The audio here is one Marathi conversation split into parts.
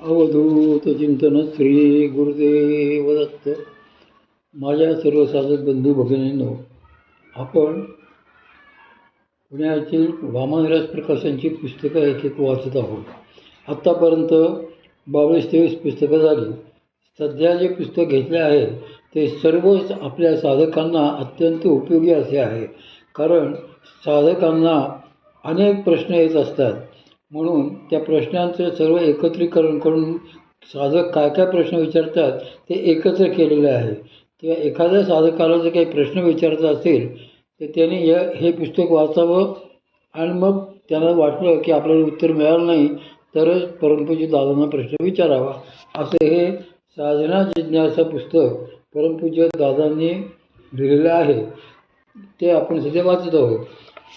अवधूत चिंतन श्री गुरुदेव दत्त. माझ्या सर्व साधक बंधू भगिनींनो, आपण पुण्यातील वामनराज प्रकाशनची पुस्तकं एक वाचत आहोत. आत्तापर्यंत 22-23 पुस्तकं झाली. सध्या जे पुस्तक घेतले आहे ते सर्वच आपल्या साधकांना अत्यंत उपयोगी असे आहे. कारण साधकांना अनेक प्रश्न येत असतात, म्हणून त्या प्रश्नांचं सर्व एकत्रीकरण करून साधक काय काय प्रश्न विचारतात ते एकत्र केलेले आहे. किंवा एखाद्या साधकाला जर काही प्रश्न विचारायचा असेल तर त्यांनी हे पुस्तक वाचावं आणि मग त्यांना वाटलं की आपल्याला उत्तर मिळालं नाही तरच परमपूज्य दादांना प्रश्न विचारावा. असे हे साधना जिज्ञासा पुस्तक परमपूज्य दादांनी लिहिलेलं आहे. ते आपण सध्या वाचत आहोत.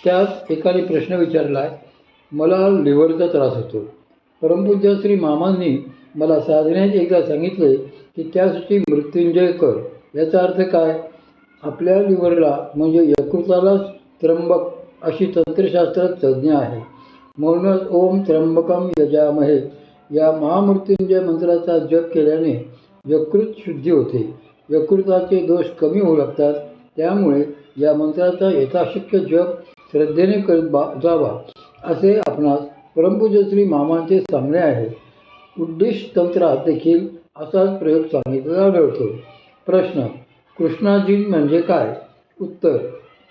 त्यात एकाने प्रश्न विचारला आहे, मला लिव्हरचा त्रास होतो. परमपूज्य श्री मामांनी मला साधनेत एकदा सांगितले की त्यासाठी मृत्युंजय कर. याचा अर्थ काय? आपल्या लिव्हरला म्हणजे यकृतालाच त्र्यंबक अशी तंत्रशास्त्रात संज्ञा आहे. म्हणूनच ओम त्र्यंबकम यजामहे या महामृत्युंजय मंत्राचा जप केल्याने यकृत शुद्धी होते, यकृताचे दोष कमी होऊ लागतात. त्यामुळे या मंत्राचा यथाशक्य जप श्रद्धेने करत जावा असे आपणास परमपूज्य श्री मामांचे सांगणे आहे. उद्दिष्ट तंत्रात देखील असाच प्रयोग सांगितलेला आढळतो. प्रश्न, कृष्णाजीन म्हणजे काय? उत्तर,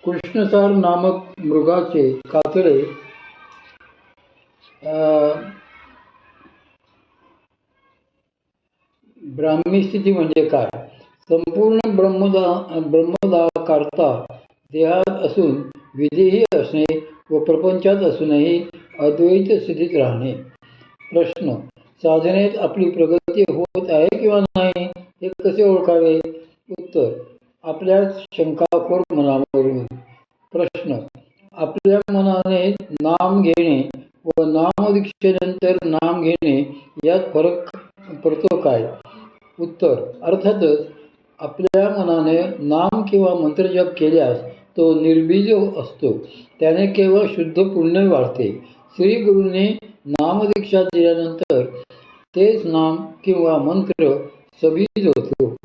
कृष्णसार नामक मृगाचे कातडे ब्राह्मी स्थिती म्हणजे काय? संपूर्ण ब्रह्मदाकारता देहात असून विधीही असणे व प्रपंचात असूनही अद्वैत स्थितीत राहणे. प्रश्न, साधनेत आपली प्रगती होत आहे किंवा नाही हे कसे ओळखावे? उत्तर, आपल्या शंकाखोर मनावरून. प्रश्न, आपल्या मनाने नाम घेणे व नामदीक्षेनंतर नाम घेणे यात फरक पडतो काय? उत्तर, अर्थातच आपल्या मनाने नाम किंवा मंत्रजप केल्यास तो निर्बीज असतो. त्याने केवळ शुद्ध पुण्य वाढते. श्री गुरूंनी नामदीक्षा दिल्यानंतर तेच नाम किंवा मंत्र सबीज होतो.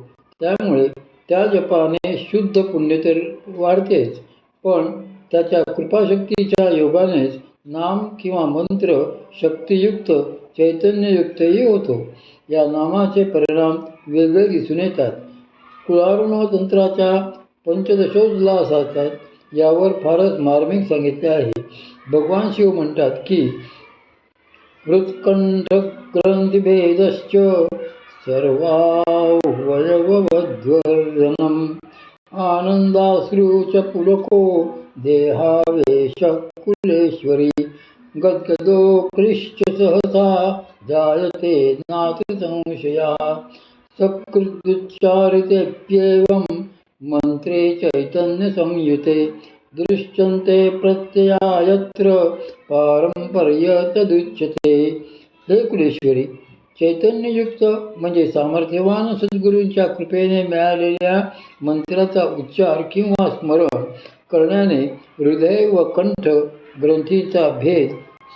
त्यामुळे त्या जपाने शुद्ध पुण्य तर वाढतेच, पण त्याच्या कृपाशक्तीच्या योगानेच नाम किंवा मंत्र शक्तियुक्त चैतन्ययुक्तही होतो. या नामाचे परिणाम वेगळे दिसून येतात. कुळारुण तंत्राच्या पंचदशोल्लासात यावर फारच मार्मिक सांगितले आहे. भगवान शिव म्हणतात की हृत्कंठग्रंथिभेदश्च सर्वावयववद्वर्धनम् आनंदाश्रूच पुलको देहावेश कुलेश्वरी गद्गदो क्लिश्च सहसा जायते नात्र संशया सकृदुच्चारितेऽप्येवं मंत्रे चैतन्य संयुते दृश्यन्ते प्रत्यया यत्र पारंपर्य तदुच्यते. हे कुलेश्वरी, चैतन्ययुक्त म्हणजे सामर्थ्यवान सद्गुरूंच्या कृपेने मिळालेल्या मंत्राचा उच्चार किंवा स्मरण करण्याने हृदय व कंठ ग्रंथीचा भेद,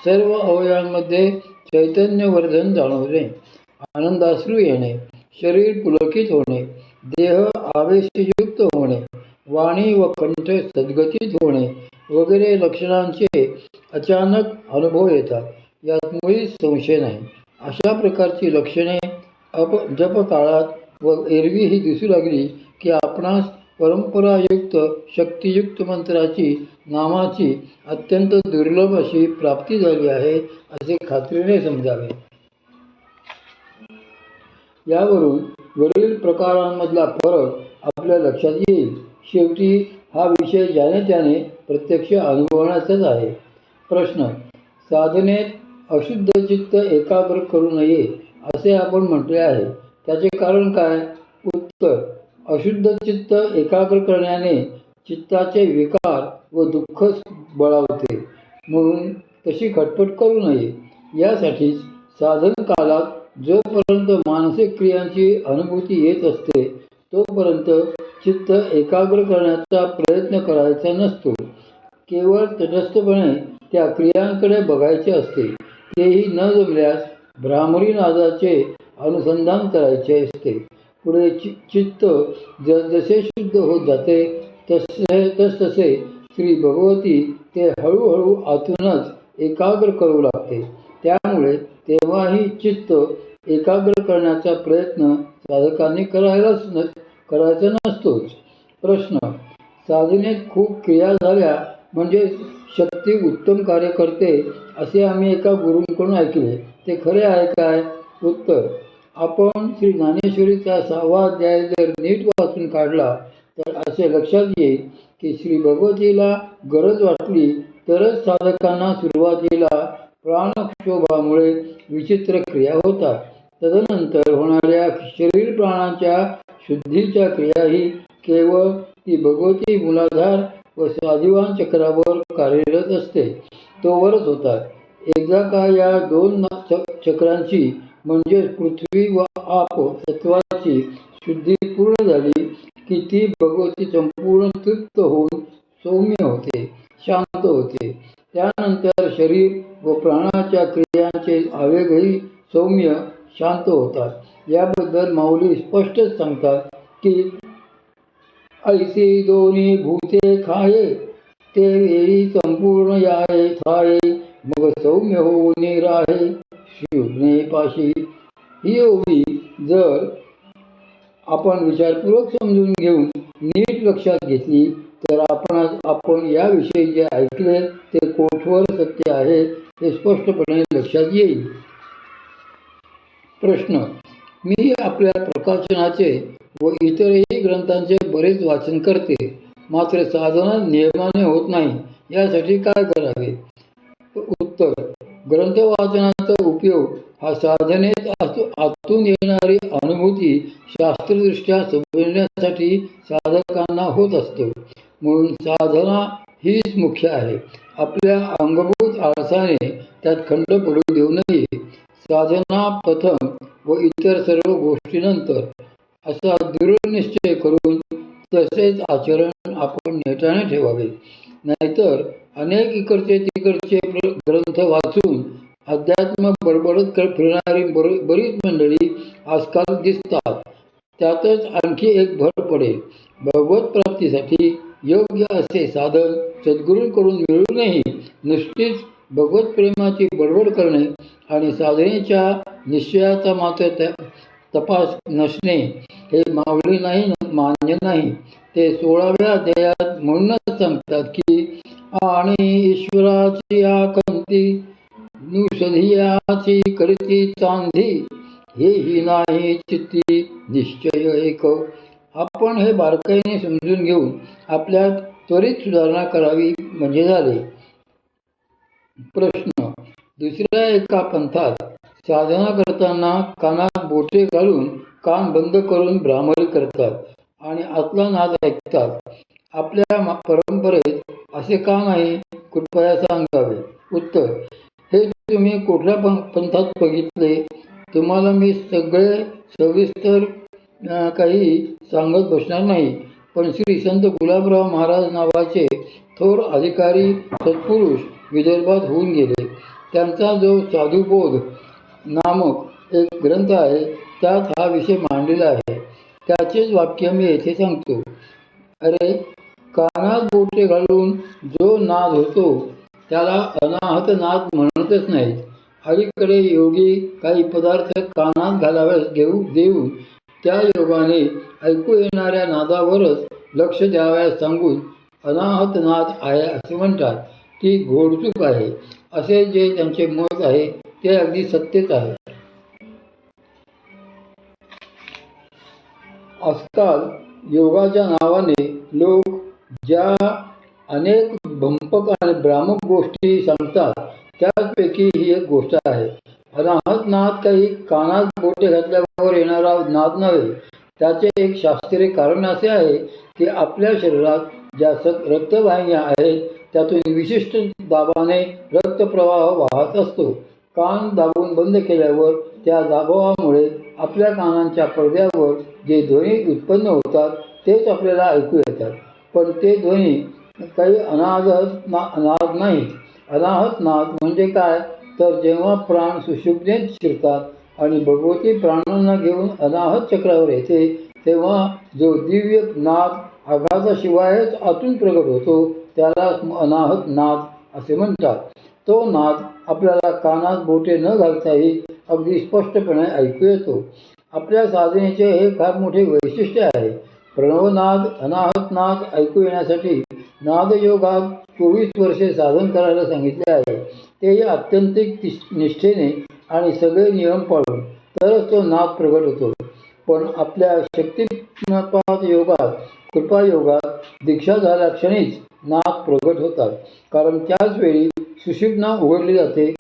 सर्व अवयवांमध्ये चैतन्यवर्धन जाणवणे, आनंदाश्रू येणे, शरीर पुलकित होणे, देह आवेशयुक्त होणे, वाणी व कंठ सद्गतीत होणे वगैरे लक्षणांचे अचानक अनुभव येतात. यात मुळीच संशय नाही. अशा प्रकारची लक्षणे जपकाळात व एरवी ही दिसू लागली की आपणास परंपरायुक्त शक्तियुक्त मंत्राची नामाची अत्यंत दुर्लभ अशी प्राप्ती झाली आहे असे खात्रीने समजावे. यावरून वरील प्रकारांमधला फरक आपल्या लक्षात येईल. शेवटी हा विषय ज्याने त्याने प्रत्यक्ष अनुभवण्याचाच आहे. प्रश्न, साधनेत अशुद्ध चित्त एकाग्र करू नये असे आपण म्हटले आहे. त्याचे कारण काय? उत्तर, अशुद्ध चित्त एकाग्र करण्याने चित्ताचे विकार व दुःख बळावते. म्हणून तशी खटपट करू नये. यासाठीच साधन कालात जोपर्यंत मानसिक क्रियांची अनुभूती येत असते तोपर्यंत चित्त एकाग्र करण्याचा प्रयत्न करायचा नसतो. केवळ तटस्थपणे त्या क्रियांकडे बघायचे असते. तेही न जमल्यास भ्रामरी नादाचे अनुसंधान करायचे असते. पुढे चित्त जसे शुद्ध होत जाते तसतसे श्री भगवती ते हळूहळू आतूनच एकाग्र करू लागते. त्यामुळे तेव्हाही चित्त एकाग्र करण्याचा प्रयत्न साधकांनी करायचा नसतोच. प्रश्न: साधनेत खूप क्रिया झाल्या म्हणजे शक्ती उत्तम कार्य करते असे आम्ही एका गुरूंकडून ऐकले, ते खरे आहे काय? उत्तर: आपण श्री ज्ञानेश्वरीचा 6वा अध्याय जर नीट वाचून काढला तर असे लक्षात येईल की श्री भगवतीला गरज वाटली तरच साधकांना सुरुवातीला प्राणक्षोभामुळे विचित्र क्रिया होतात. तदनंतर होणाऱ्या शरीर प्राणांच्या शुद्धीच्या क्रियाही केवळ ती भगवती मूलाधार व स्वादिवान चक्रावर कार्यरत असते तोवरच होतात. एकदा का या दोन चक्रांची म्हणजेच पृथ्वी व आप तत्वाची शुद्धी पूर्ण झाली की ती भगवती संपूर्ण तृप्त होऊन सौम्य होते, शांत होते. त्यानंतर शरीर व प्राणाच्या क्रियांचे आवेगही सौम्य, शांत होतात. याबद्दल माऊली स्पष्टच सांगतात की ऐसी दोन्ही भूते खाये ते वेळी संपूर्ण याये थाये मग सौम्य होऊन राहे शिवने पाशी. ही ओवी जर आपण विचारपूर्वक समजून घेऊन नीट लक्षात घेतली तर आपण याविषयी जे ऐकले ते कोठवर सत्य आहे हे स्पष्टपणे लक्षात येईल. प्रश्न: मी आपल्या प्रकाशनाचे व इतरही ग्रंथांचे बरेच वाचन करते, मात्र साधना नियमाने होत नाही. यासाठी काय करावे? उत्तर: ग्रंथ वाचनाचा उपयोग हा साधनेत आतून येणारी अनुभूती शास्त्रदृष्ट्या समजण्यासाठी साधकांना होत असतो. म्हणून साधना हीच मुख्य आहे. आपल्या अंगभूत आळसाने त्यात खंड पडू देऊ नये. साधना प्रथम व इतर सर्व गोष्टीनंतर असा दृढ निश्चय करून तसेच आचरण आपण नेटाने ठेवावे. नाहीतर अनेक इकडचे तिकडचे ग्रंथ वाचून अध्यात्म बडबडत फिरणारी बरीच मंडळी आजकाल दिसतात. त्यातच आणखी एक भर पडेल. भगवत प्राप्तीसाठी योग्य असे साधन सद्गुरूंकडून मिळूनही नुसतीच भगवत प्रेमाची बडबड करणे आणि साधनेच्या निश्चयाचा मात्र तपास नसणे हे माऊली मान्य नाही. ते 16व्या अध्यायात म्हणूनच सांगतात की आणि ईश्वराची आकंती नुसधियाची करती चांधी हेही नाही चित्ती निश्चय एक. आपण हे बारकाईने समजून घेऊन आपल्यात त्वरित सुधारणा करावी म्हणजे झाले. प्रश्न: दुसऱ्या एका पंथात साधना करताना कानात बोटे घालून कान बंद करून भ्रामरी करतात आणि आतला नाद ऐकतात. आपल्या परंपरेत असे का नाही? कृपया सांगावे. उत्तर: हे तुम्ही कुठल्या पंथात बघितले? तुम्हाला मी सगळे सविस्तर काही सांगत बसणार नाही. पण श्री संत गुलाबराव महाराज नावाचे थोर अधिकारी सत्पुरुष विदर्भात होऊन गेले. त्यांचा जो साधुबोध नामक एक ग्रंथ आहे त्यात हा विषय मांडलेला आहे. त्याचेच वाक्य मी येथे सांगतो. अरे, कानात बोटे घालून जो नाद होतो त्याला अनाहत नाद म्हणतच नाहीत. अलीकडे योगी काही पदार्थ कानात घालाव्यास देऊन त्या योगाने ऐकू येणाऱ्या नादावरच लक्ष द्यावयास सांगून अनाहत नाद आहे असे म्हणतात. ती घोडचूक आहे. असे जे त्यांचे मत आहे ते अगदी सत्यच आहे. आजकाल योगाच्या नावाने लोक ज्या अनेक भंपक आणि भ्रामक गोष्टी सांगतात त्यापैकी ही एक गोष्ट आहे. अनाहत नाद काही कानात बोटे घातल्यावर येणारा नाद नव्हे. त्याचे एक शास्त्रीय कारण असे आहे की आपल्या शरीरात ज्या रक्तवाहिन्या आहेत त्यातून विशिष्ट दाबाने रक्तप्रवाह वाहत असतो. कान दाबून बंद केल्यावर त्या दाबावामुळे आपल्या कानांच्या पडद्यावर जे ध्वनी उत्पन्न होतात तेच आपल्याला ऐकू येतात. पण ते ध्वनी काही अनाहत नाद नाही. अनाहत नाद म्हणजे काय तर जेव्हा प्राण सुषुप्तीत शिरतात आणि भगवती प्राणांना घेऊन अनाहत चक्रावर येते, तेव्हा जो दिव्य नाद आघाताशिवायच आतून प्रगट होतो त्याला अनाहत नाद असे म्हणतात. तो नाद आपल्याला कानात बोटे न घालताही अगदी स्पष्टपणे ऐकू येतो. आपल्या साधनेचे हे फार मोठे वैशिष्ट्य आहे. प्रणवनाद अनाहत नाद ऐकू येण्यासाठी नादयोगात 24 वर्षे साधन करायला सांगितले आहे. तेही आत्यंतिक निष्ठेने आणि सगळे नियम पाळून, तरच तो नाद प्रगट होतो. पण आपल्या शक्तिपात योगात, कृपायोगात दीक्षा झाल्या क्षणीच नाद प्रगट होतात. कारण त्याच वेळी सुषुम्ना उघडली जाते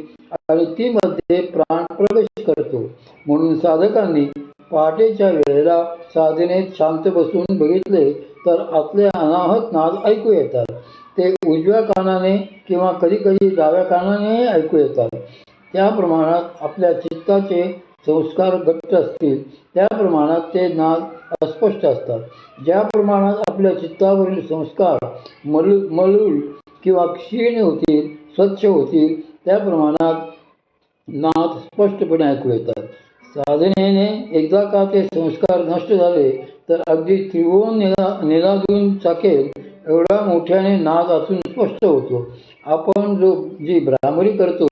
आणि ती मध्ये प्राण प्रवेश करतो. म्हणून साधकांनी पहाटेच्या वेळेला साधनेत शांत बसून बघितले तर आतले अनाहत नाद ऐकू येतात. ते उजव्या कानाने किंवा कधीकधी डाव्या कानानेही ऐकू येतात. त्या प्रमाणात आपल्या चित्ताचे संस्कार घट्ट असतील त्या प्रमाणात ते नाद अस्पष्ट असतात. ज्या प्रमाणात आपल्या चित्तावरील संस्कार मलूल किंवा क्षीण होतील, स्वच्छ होतील, त्या प्रमाणात नाद स्पष्टपणे ऐकू येतात. साधनेने एकदा का ते संस्कार नष्ट झाले तर अगदी त्रिभुवन निनादून चाकेल एवढा मोठ्याने नाद आतून स्पष्ट होतो. आपण जी भ्रामरी करतो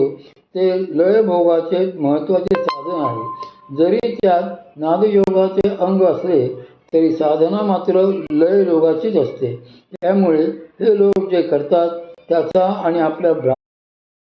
ते लयभोगाचे महत्त्वाचे साधन आहे. जरी त्यात नादयोगाचे अंग असले तरी साधना मात्र लययोगाचीच असते. त्यामुळे हे लोक जे करतात त्याचा आणि आपल्या